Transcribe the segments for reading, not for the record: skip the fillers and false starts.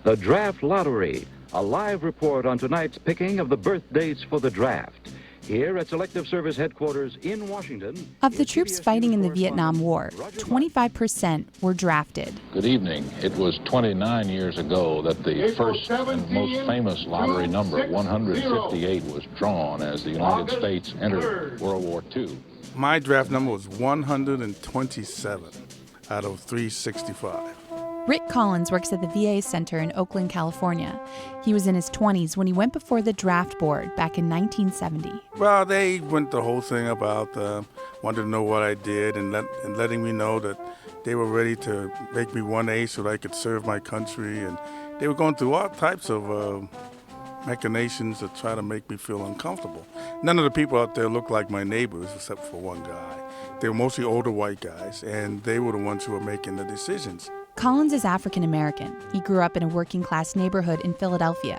The Draft Lottery, a live report on tonight's picking of the birthdays for the draft. Here at Selective Service Headquarters in Washington. Of the troops fighting in the Vietnam War, 25% were drafted. Good evening. It was 29 years ago that the first and most famous lottery number, 158, was drawn as the United States entered World War II. My draft number was 127 out of 365. Rick Collins works at the VA Center in Oakland, California. He was in his 20s when he went before the draft board back in 1970. Well, they went the whole thing about wanted to know what I did and letting me know that they were ready to make me 1A so that I could serve my country. And they were going through all types of machinations to try to make me feel uncomfortable. None of the people out there looked like my neighbors except for one guy. They were mostly older white guys, and they were the ones who were making the decisions. Collins is African American. He grew up in a working class neighborhood in Philadelphia.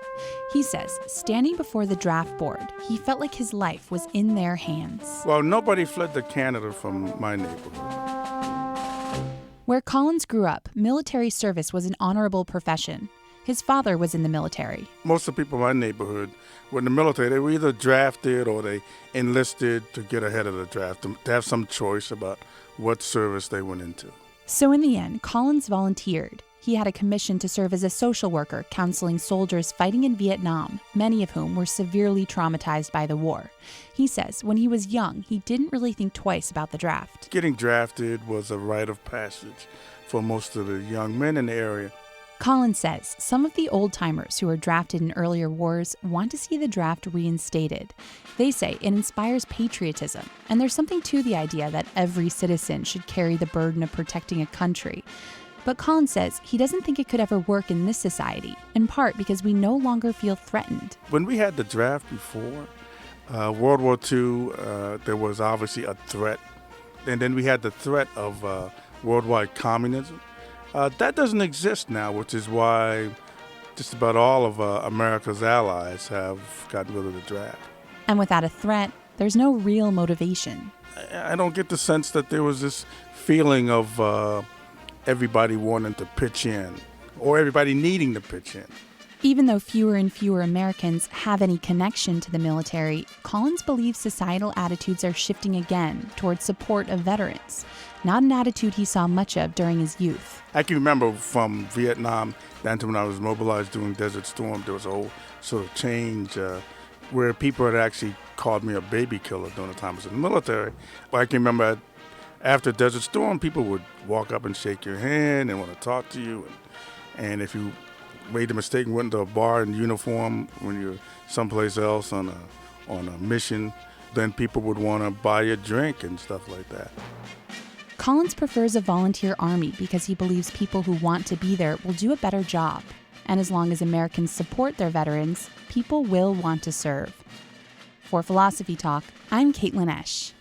He says, standing before the draft board, he felt like his life was in their hands. Well, nobody fled to Canada from my neighborhood. Where Collins grew up, military service was an honorable profession. His father was in the military. Most of the people in my neighborhood were in the military. They were either drafted or they enlisted to get ahead of the draft, to have some choice about what service they went into. So in the end, Collins volunteered. He had a commission to serve as a social worker, counseling soldiers fighting in Vietnam, many of whom were severely traumatized by the war. He says when he was young, he didn't really think twice about the draft. Getting drafted was a rite of passage for most of the young men in the area. Collins says some of the old-timers who were drafted in earlier wars want to see the draft reinstated. They say it inspires patriotism, and there's something to the idea that every citizen should carry the burden of protecting a country. But Collins says he doesn't think it could ever work in this society, in part because we no longer feel threatened. When we had the draft before World War II, there was obviously a threat. And then we had the threat of worldwide communism. That doesn't exist now, which is why just about all of America's allies have gotten rid of the draft. And without a threat, there's no real motivation. I don't get the sense that there was this feeling of everybody wanting to pitch in or everybody needing to pitch in. Even though fewer and fewer Americans have any connection to the military, Collins believes societal attitudes are shifting again towards support of veterans, not an attitude he saw much of during his youth. I can remember from Vietnam down to when I was mobilized during Desert Storm, there was a whole sort of change where people had actually called me a baby killer during the time I was in the military. But I can remember after Desert Storm, people would walk up and shake your hand and want to talk to you. And if you made the mistake and went to a bar in uniform when you're someplace else on a mission, then people would want to buy you a drink and stuff like that. Collins prefers a volunteer army because he believes people who want to be there will do a better job. And as long as Americans support their veterans, people will want to serve. For Philosophy Talk, I'm Caitlin Esch.